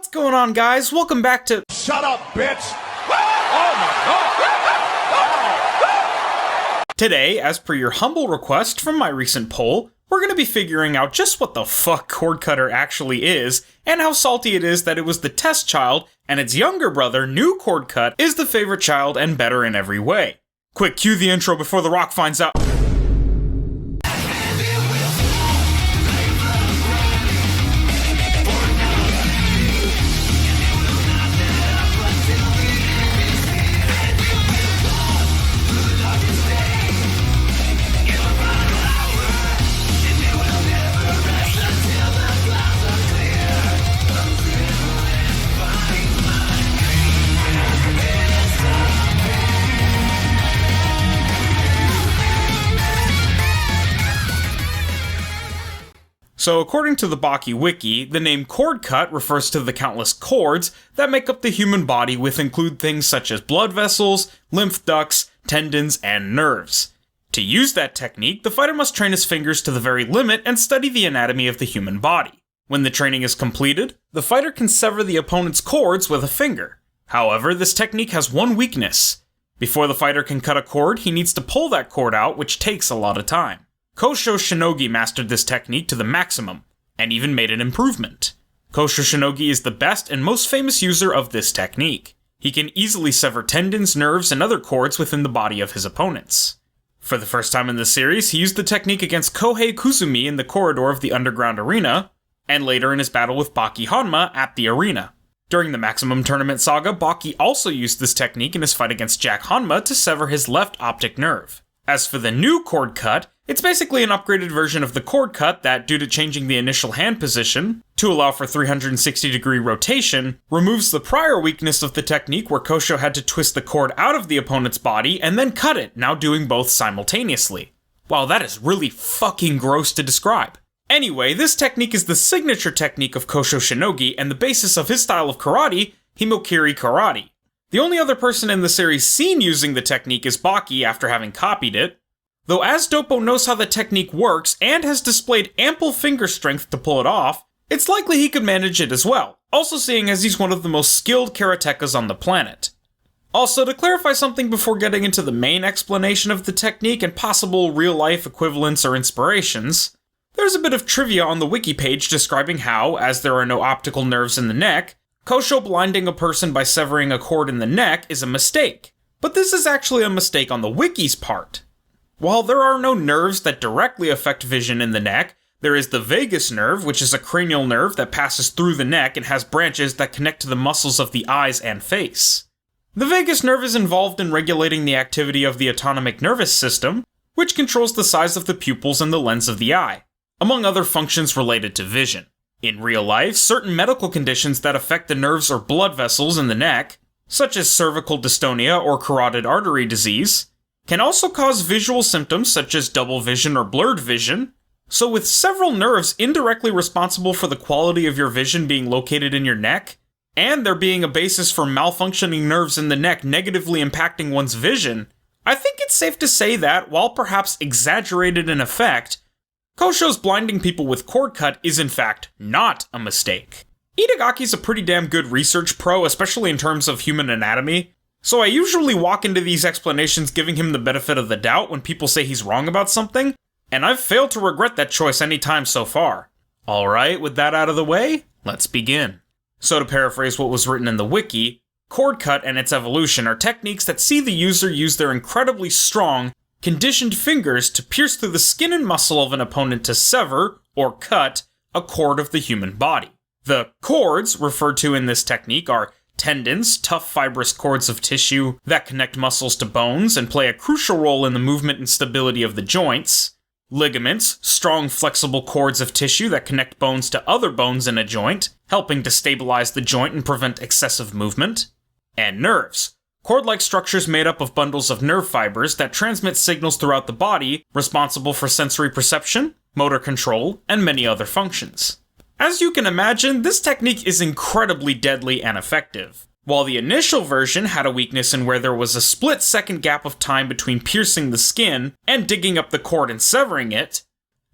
What's going on, guys? Welcome back to... Shut up, bitch! Oh my god! Today, as per your humble request from my recent poll, we're going to be figuring out just what the fuck cord cutter actually is, and how salty it is that it was the test child, and its younger brother, New Cord Cut, is the favorite child and better in every way. Quick, cue the intro before The Rock finds out. So according to the Baki wiki, the name cord cut refers to the countless cords that make up the human body, which include things such as blood vessels, lymph ducts, tendons, and nerves. To use that technique, the fighter must train his fingers to the very limit and study the anatomy of the human body. When the training is completed, the fighter can sever the opponent's cords with a finger. However, this technique has one weakness. Before the fighter can cut a cord, he needs to pull that cord out, which takes a lot of time. Kosho Shinogi mastered this technique to the maximum, and even made an improvement. Kosho Shinogi is the best and most famous user of this technique. He can easily sever tendons, nerves, and other cords within the body of his opponents. For the first time in the series, he used the technique against Kohei Kuzumi in the corridor of the underground arena, and later in his battle with Baki Hanma at the arena. During the Maximum Tournament saga, Baki also used this technique in his fight against Jack Hanma to sever his left optic nerve. As for the new cord cut, it's basically an upgraded version of the cord cut that, due to changing the initial hand position to allow for 360-degree rotation, removes the prior weakness of the technique where Kosho had to twist the cord out of the opponent's body and then cut it, now doing both simultaneously. Wow, that is really fucking gross to describe. Anyway, this technique is the signature technique of Kosho Shinogi and the basis of his style of karate, Himokiri Karate. The only other person in the series seen using the technique is Baki after having copied it, though as Doppo knows how the technique works and has displayed ample finger strength to pull it off, it's likely he could manage it as well, also seeing as he's one of the most skilled karatekas on the planet. Also, to clarify something before getting into the main explanation of the technique and possible real-life equivalents or inspirations, there's a bit of trivia on the wiki page describing how, as there are no optical nerves in the neck, Kosho blinding a person by severing a cord in the neck is a mistake. But this is actually a mistake on the wiki's part. While there are no nerves that directly affect vision in the neck, there is the vagus nerve, which is a cranial nerve that passes through the neck and has branches that connect to the muscles of the eyes and face. The vagus nerve is involved in regulating the activity of the autonomic nervous system, which controls the size of the pupils and the lens of the eye, among other functions related to vision. In real life, certain medical conditions that affect the nerves or blood vessels in the neck, such as cervical dystonia or carotid artery disease, can also cause visual symptoms such as double vision or blurred vision. So with several nerves indirectly responsible for the quality of your vision being located in your neck, and there being a basis for malfunctioning nerves in the neck negatively impacting one's vision, I think it's safe to say that, while perhaps exaggerated in effect, Kosho's blinding people with cord cut is in fact not a mistake. Itagaki's a pretty damn good research pro, especially in terms of human anatomy, so I usually walk into these explanations giving him the benefit of the doubt when people say he's wrong about something, and I've failed to regret that choice any time so far. Alright, with that out of the way, let's begin. So to paraphrase what was written in the wiki, cord cut and its evolution are techniques that see the user use their incredibly strong, conditioned fingers to pierce through the skin and muscle of an opponent to sever, or cut, a cord of the human body. The cords referred to in this technique are tendons, tough fibrous cords of tissue that connect muscles to bones and play a crucial role in the movement and stability of the joints. Ligaments, strong flexible cords of tissue that connect bones to other bones in a joint, helping to stabilize the joint and prevent excessive movement. And nerves, cord-like structures made up of bundles of nerve fibers that transmit signals throughout the body, responsible for sensory perception, motor control, and many other functions. As you can imagine, this technique is incredibly deadly and effective. While the initial version had a weakness in where there was a split-second gap of time between piercing the skin and digging up the cord and severing it,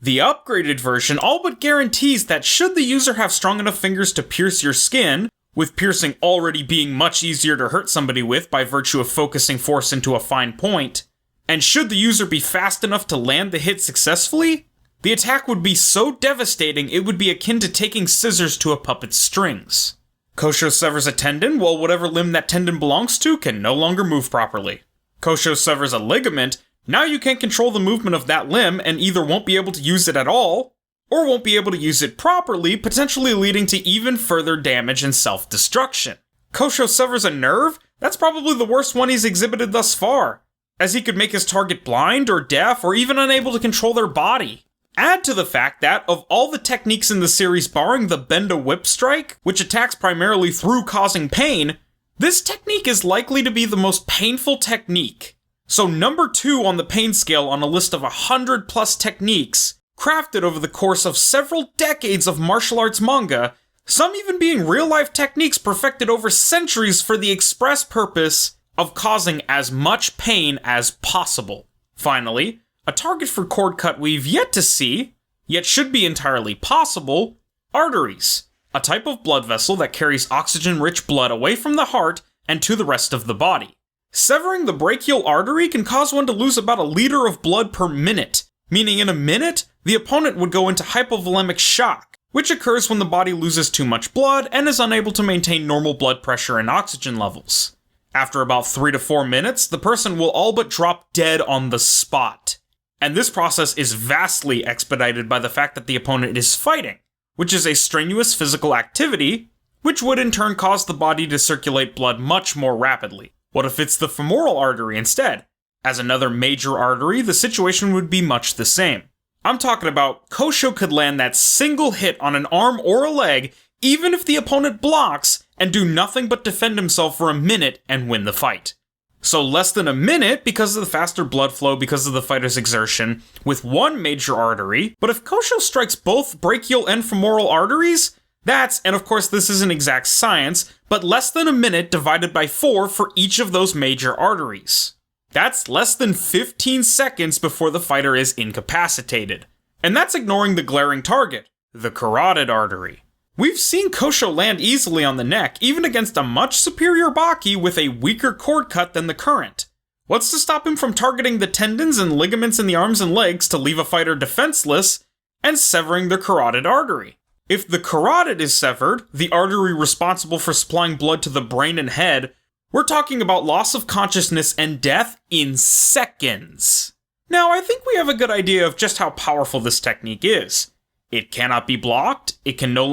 the upgraded version all but guarantees that should the user have strong enough fingers to pierce your skin, with piercing already being much easier to hurt somebody with by virtue of focusing force into a fine point. And should the user be fast enough to land the hit successfully, the attack would be so devastating it would be akin to taking scissors to a puppet's strings. Kosho severs a tendon, while whatever limb that tendon belongs to can no longer move properly. Kosho severs a ligament, now you can't control the movement of that limb and either won't be able to use it at all, or won't be able to use it properly, potentially leading to even further damage and self-destruction. Kosho severs a nerve? That's probably the worst one he's exhibited thus far, as he could make his target blind or deaf or even unable to control their body. Add to the fact that, of all the techniques in the series barring the Bend a Whip Strike, which attacks primarily through causing pain, this technique is likely to be the most painful technique. So number 2 on the pain scale on a list of 100 plus techniques, crafted over the course of several decades of martial arts manga, some even being real-life techniques perfected over centuries for the express purpose of causing as much pain as possible. Finally, a target for cord cut we've yet to see, yet should be entirely possible, arteries, a type of blood vessel that carries oxygen-rich blood away from the heart and to the rest of the body. Severing the brachial artery can cause one to lose about a liter of blood per minute, meaning in a minute, the opponent would go into hypovolemic shock, which occurs when the body loses too much blood and is unable to maintain normal blood pressure and oxygen levels. After about 3 to 4 minutes, the person will all but drop dead on the spot. And this process is vastly expedited by the fact that the opponent is fighting, which is a strenuous physical activity, which would in turn cause the body to circulate blood much more rapidly. What if it's the femoral artery instead? As another major artery, the situation would be much the same. I'm talking about Kosho could land that single hit on an arm or a leg, even if the opponent blocks, and do nothing but defend himself for a minute and win the fight. So less than a minute because of the faster blood flow because of the fighter's exertion, with one major artery, but if Kosho strikes both brachial and femoral arteries, that's, and of course this isn't exact science, but less than a minute divided by 4 for each of those major arteries. That's less than 15 seconds before the fighter is incapacitated. And that's ignoring the glaring target, the carotid artery. We've seen Kosho land easily on the neck, even against a much superior Baki with a weaker cord cut than the current. What's to stop him from targeting the tendons and ligaments in the arms and legs to leave a fighter defenseless, and severing the carotid artery? If the carotid is severed, the artery responsible for supplying blood to the brain and head, we're talking about loss of consciousness and death in seconds. Now, I think we have a good idea of just how powerful this technique is. It cannot be blocked, it no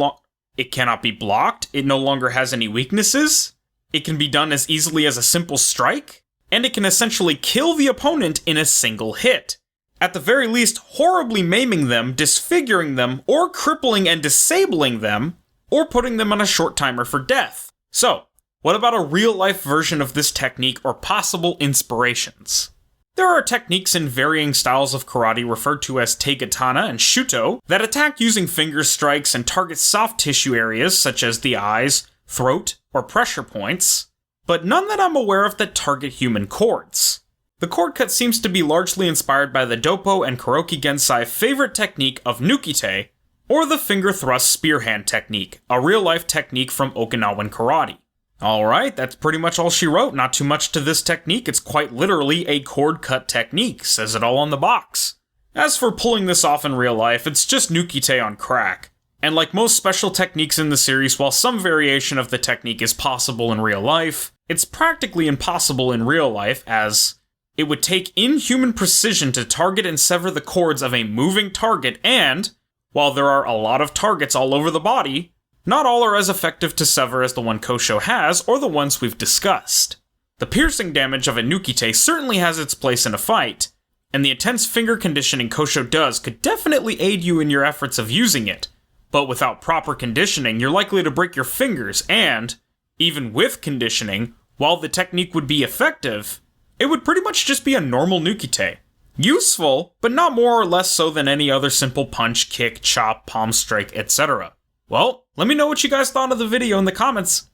longer has any weaknesses, it can be done as easily as a simple strike, and it can essentially kill the opponent in a single hit. At the very least, horribly maiming them, disfiguring them, or crippling and disabling them, or putting them on a short timer for death. So, what about a real-life version of this technique or possible inspirations? There are techniques in varying styles of karate referred to as teigatana and shuto that attack using finger strikes and target soft tissue areas such as the eyes, throat, or pressure points, but none that I'm aware of that target human cords. The cord cut seems to be largely inspired by the Doppo and Kuroki Gensai favorite technique of nukite, or the finger thrust spear hand technique, a real-life technique from Okinawan karate. Alright, that's pretty much all she wrote. Not too much to this technique, it's quite literally a cord cut technique, says it all on the box. As for pulling this off in real life, it's just nukite on crack. And like most special techniques in the series, while some variation of the technique is possible in real life, it's practically impossible in real life as it would take inhuman precision to target and sever the cords of a moving target and, while there are a lot of targets all over the body, not all are as effective to sever as the one Kosho has, or the ones we've discussed. The piercing damage of a nukite certainly has its place in a fight, and the intense finger conditioning Kosho does could definitely aid you in your efforts of using it, but without proper conditioning, you're likely to break your fingers, and, even with conditioning, while the technique would be effective, it would pretty much just be a normal nukite. Useful, but not more or less so than any other simple punch, kick, chop, palm strike, etc. Well, let me know what you guys thought of the video in the comments.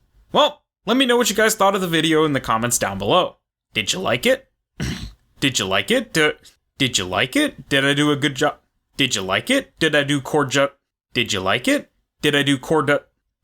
Down below. Did you like it? Did you like it? Did you like it? Did I do a good job? Did you like it? Did I do cord Did you like it? Did I do cord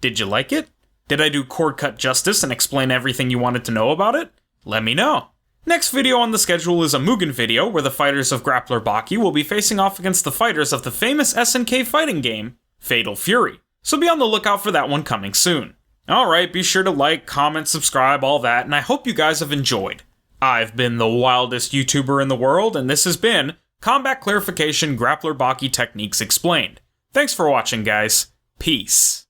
Did you like it? Did I do cord cut justice and explain everything you wanted to know about it? Let me know. Next video on the schedule is a Mugen video where the fighters of Grappler Baki will be facing off against the fighters of the famous SNK fighting game, Fatal Fury. So be on the lookout for that one coming soon. Alright, be sure to like, comment, subscribe, all that, and I hope you guys have enjoyed. I've been the wildest YouTuber in the world, and this has been Combat Clarification Grappler Baki Techniques Explained. Thanks for watching, guys. Peace.